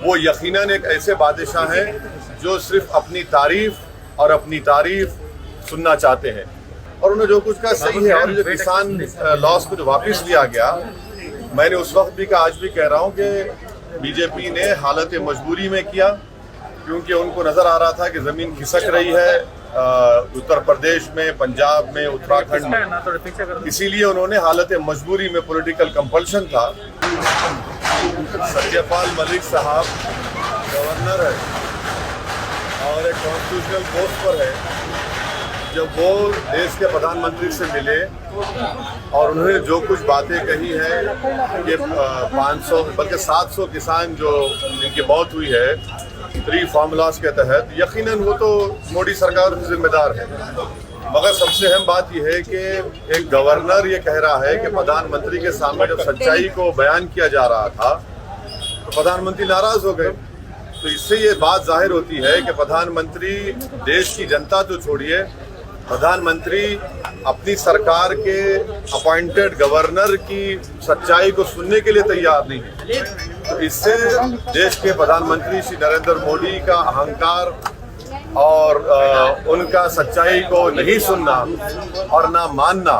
वो यकीनन एक ऐसे बादशाह हैं जो सिर्फ अपनी तारीफ और अपनी तारीफ सुनना चाहते हैं। और उन्हें जो कुछ का सही है। और जो किसान लॉस को जो वापस लिया गया, मैंने उस वक्त भी कहा, आज भी कह रहा हूँ कि बीजेपी ने हालत मजबूरी में किया, क्योंकि उनको नजर आ रहा था कि जमीन खिसक रही है उत्तर प्रदेश में, पंजाब में, उत्तराखंड में। इसीलिए उन्होंने हालत मजबूरी में, पॉलिटिकल कंपल्शन था। सत्यपाल मलिक साहब गवर्नर है और एक कॉन्स्टिट्यूशनल पोस्ट पर है। जब वो देश के प्रधानमंत्री से मिले और उन्होंने जो कुछ बातें कही है कि 500 बल्कि 700 किसान जो जिनकी मौत हुई है 3 फार्मूलाज के तहत, यकीनन वो तो मोदी सरकार जिम्मेदार है। मगर सबसे अहम बात यह है कि एक गवर्नर ये कह रहा है कि प्रधानमंत्री के सामने जब सच्चाई को बयान किया जा रहा था तो प्रधानमंत्री नाराज हो गए। तो इससे ये बात जाहिर होती है कि प्रधानमंत्री देश की जनता तो छोड़िए, प्रधानमंत्री अपनी सरकार के अपॉइंटेड गवर्नर की सच्चाई को सुनने के लिए तैयार नहीं है। तो इससे देश के प्रधानमंत्री श्री नरेंद्र मोदी का अहंकार और उनका सच्चाई को नहीं सुनना और ना मानना,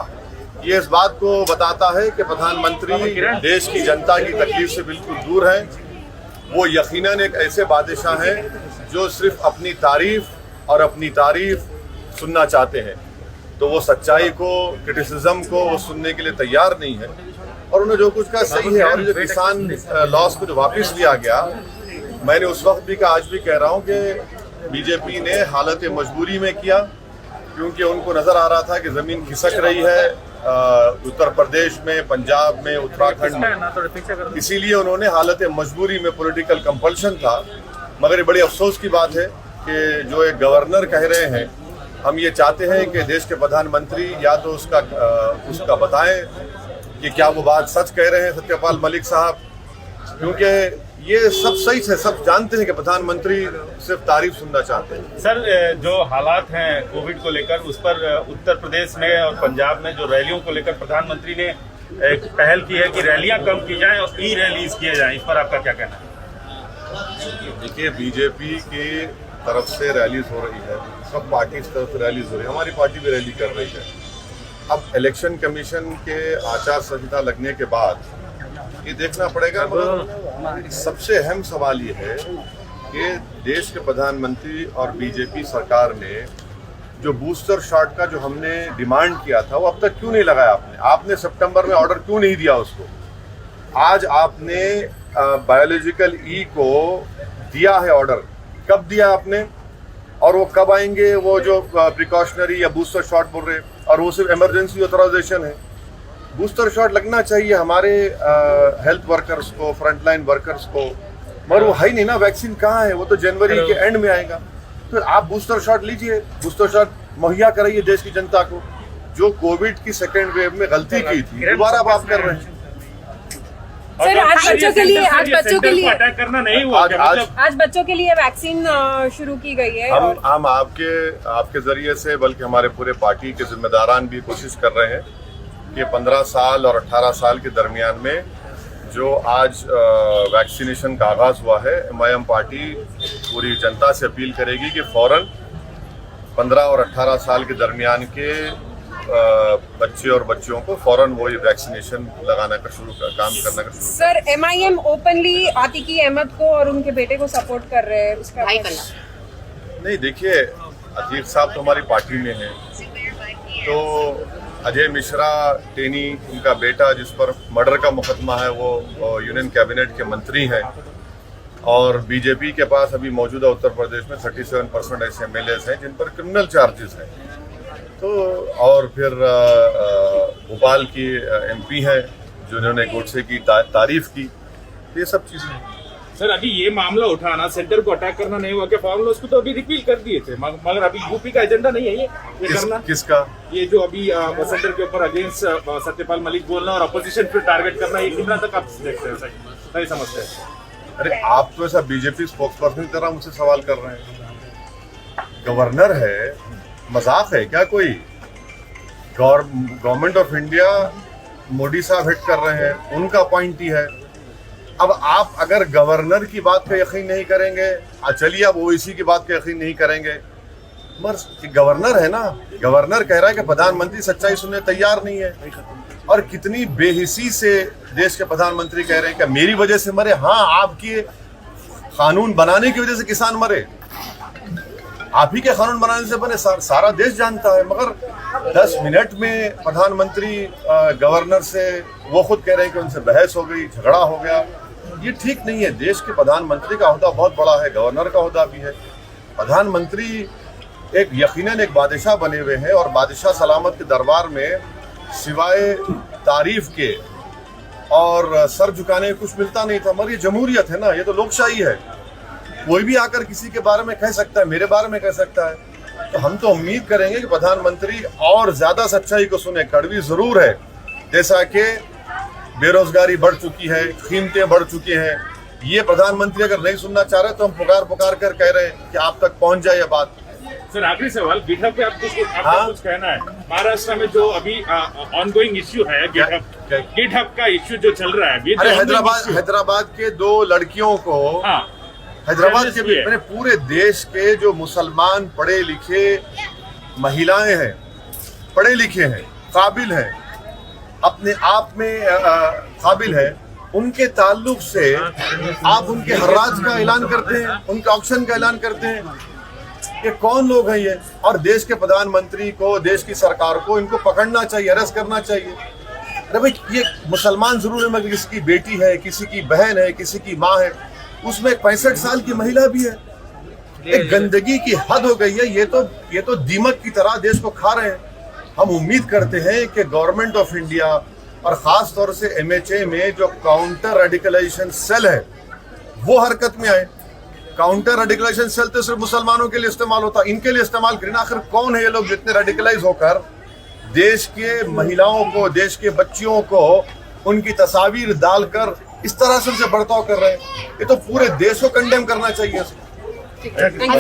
ये इस बात को बताता है कि प्रधानमंत्री देश की जनता की तकलीफ से बिल्कुल दूर है। वो यकीनन एक ऐसे बादशाह हैं जो सिर्फ अपनी तारीफ और अपनी तारीफ सुनना चाहते हैं। तो वो सच्चाई को, क्रिटिसिज्म को वो सुनने के लिए तैयार नहीं है। और उन्हें जो कुछ का सही है। और जो किसान लॉस को जो वापस लिया गया, मैंने उस वक्त भी कहा, आज भी कह रहा हूँ कि बीजेपी ने हालत मजबूरी में किया, क्योंकि उनको नजर आ रहा था कि जमीन खिसक रही है उत्तर प्रदेश में, पंजाब में, उत्तराखंड में। इसीलिए उन्होंने हालत मजबूरी में, पॉलिटिकल कंपल्शन था। मगर ये बड़ी अफसोस की बात है कि जो एक गवर्नर कह रहे हैं, हम ये चाहते हैं कि देश के प्रधानमंत्री या तो उसका बताएं कि क्या वो बात सच कह रहे हैं सत्यपाल मलिक साहब, क्योंकि ये सब सही है, सब जानते हैं कि प्रधानमंत्री सिर्फ तारीफ सुनना चाहते हैं। सर, जो हालात हैं कोविड को लेकर, उस पर उत्तर प्रदेश में और पंजाब में जो रैलियों को लेकर प्रधानमंत्री ने एक पहल की है कि रैलियां कम की जाएं और ई रैलीज किए जाएं, इस पर आपका क्या कहना है? देखिए, बीजेपी की तरफ से रैलीज हो रही है, सब पार्टी की तरफ से रैलीज हो रही है, हमारी पार्टी भी रैली कर रही है। अब इलेक्शन कमीशन के आचार संहिता लगने के बाद ये देखना पड़ेगा। मगर सबसे अहम सवाल ये है कि देश के प्रधानमंत्री और बीजेपी सरकार ने जो बूस्टर शॉट का जो हमने डिमांड किया था, वो अब तक क्यों नहीं लगाया? आपने सितंबर में ऑर्डर क्यों नहीं दिया उसको? आज आपने बायोलॉजिकल ई को दिया है ऑर्डर, कब दिया आपने? और वो कब आएंगे वो जो प्रिकॉशनरी या बूस्टर शॉट बोल रहे हैं? और वो सिर्फ इमरजेंसी ऑथराइजेशन है। बूस्टर शॉट लगना चाहिए हमारे हेल्थ वर्कर्स को, फ्रंटलाइन वर्कर्स को, मगर वो है ही नहीं ना। वैक्सीन कहाँ है? वो तो जनवरी के एंड में आएगा। तो आप बूस्टर शॉट लीजिए, बूस्टर शॉट मुहैया कराइए देश की जनता को। जो कोविड की सेकेंड वेव में गलती की थी, दोबारा आप कर रहे हैं। सर, आज बच्चों के लिए अटैक करना नहीं हुआ। आज बच्चों के लिए वैक्सीन शुरू की गई है। हम आपके जरिए से, बल्कि हमारे पूरे पार्टी के जिम्मेदारान भी कोशिश कर रहे हैं कि 15 साल और 18 साल के दरमियान में जो आज वैक्सीनेशन का आगाज हुआ है, एमआईएम पार्टी पूरी जनता से अपील करेगी कि फौरन 15 और 18 साल के दरमियान के बच्चे और बच्चियों को फौरन वो ये वैक्सीनेशन लगाना का काम करना का शुरू। सर, एमआईएम ओपनली आतिकी अहमद को और उनके बेटे को सपोर्ट कर रहे हैं, उसका नहीं। देखिए, अतीक साहब तो हमारी पार्टी में हैं, तो अजय मिश्रा टेनी, उनका बेटा जिस पर मर्डर का मुकदमा है, वो यूनियन कैबिनेट के मंत्री हैं। और बीजेपी के पास अभी मौजूदा उत्तर प्रदेश में 37% ऐसे एमएलएस हैं जिन पर क्रिमिनल चार्जेस हैं। तो और फिर भोपाल की एमपी हैं जिन्होंने गोडसे की तारीफ की। ये सब चीजें हैं। सर, अभी ये मामला उठाना, सेंटर को अटैक करना नहीं हुआ कि फॉर्मूला उसको तो अभी रिपील कर दिए थे, मगर अभी यूपी का एजेंडा नहीं है ये करना। किसका? ये जो अभी सेंटर के ऊपर अगेंस्ट सत्यपाल मलिक बोलना और अपोजिशन पे टारगेट करना, ये कितना तक आप देखते हैं? सही समझते हैं? अरे, आप तो ऐसा बीजेपी स्पोक्सपर्सन की तरह मुझसे सवाल कर रहे हैं। गवर्नर है, मजाक है क्या कोई? गवर्नमेंट ऑफ इंडिया मोदी साहब हिट कर रहे हैं, उनका अपॉइंटी है। अब आप अगर गवर्नर की बात पे यकीन नहीं करेंगे, चलिए अब ओवैसी की बात पे यकीन नहीं करेंगे, मगर गवर्नर है ना, गवर्नर कह रहा है कि प्रधानमंत्री सच्चाई सुनने तैयार नहीं है। और कितनी बेहिसी से देश के प्रधानमंत्री कह रहे हैं कि मेरी वजह से मरे। हाँ, आपके कानून बनाने की वजह से किसान मरे, आप ही के कानून बनाने से बने, सारा देश जानता है। मगर 10 मिनट में प्रधानमंत्री गवर्नर से, वो खुद कह रहे हैं कि उनसे बहस हो गई, झगड़ा हो गया। ये ठीक नहीं है। देश के प्रधानमंत्री का ओहदा बहुत बड़ा है, गवर्नर का ओहदा भी है। प्रधानमंत्री एक यकीनन एक बादशाह बने हुए हैं और बादशाह सलामत के दरबार में सिवाय तारीफ के और सर झुकाने कुछ मिलता नहीं था। मगर ये जमहूरियत है ना, ये तो लोकशाही है। कोई भी आकर किसी के बारे में कह सकता है, मेरे बारे में कह सकता है। तो हम तो उम्मीद करेंगे कि प्रधानमंत्री और ज्यादा सच्चाई को सुने। कड़वी जरूर है, जैसा कि बेरोजगारी बढ़ चुकी है, कीमतें बढ़ चुकी हैं। ये प्रधानमंत्री अगर नहीं सुनना चाह रहे तो हम पुकार कर कह रहे हैं कि आप तक पहुंच जाए ये बात। सर आखिरी सवाल, गिटहब पे आपका हाँ? कुछ कहना है? महाराष्ट्र में जो अभी ऑनगोइंग इश्यू है गिटहब का इश्यू जो चल रहा है, अरे हैदराबाद के 2 लड़कियों को, हाँ, हैदराबाद के मैंने पूरे देश के जो मुसलमान पढ़े लिखे महिलाएं हैं, पढ़े लिखे हैं, काबिल हैं, अपने आप में काबिल है, उनके ताल्लुक से आप उनके हर्राज का ऐलान करते हैं, उनके ऑक्शन का ऐलान करते हैं। ये कौन लोग हैं ये? और देश के प्रधानमंत्री को, देश की सरकार को इनको पकड़ना चाहिए, अरेस्ट करना चाहिए। अरे भाई, ये मुसलमान जरूर है मगर किसी की बेटी है, किसी की बहन है, किसी की माँ है, उसमें एक 65 साल की महिला भी है। एक गंदगी की हद हो गई है। ये तो दीमक की तरह देश को खा रहे हैं। हम उम्मीद करते हैं कि गवर्नमेंट ऑफ इंडिया और खास तौर से MHA में जो काउंटर रेडिकलाइजेशन सेल है वो हरकत में आए। काउंटर रेडिकलाइजेशन सेल तो सिर्फ मुसलमानों के लिए इस्तेमाल होता, इनके लिए इस्तेमाल करें। आखिर कौन है ये लोग जितने रेडिकलाइज होकर देश के महिलाओं को, देश के बच्चियों को उनकी तस्वीर डालकर इस तरह से उनसे बर्ताव कर रहे हैं? ये तो पूरे देश को कंडेम करना चाहिए।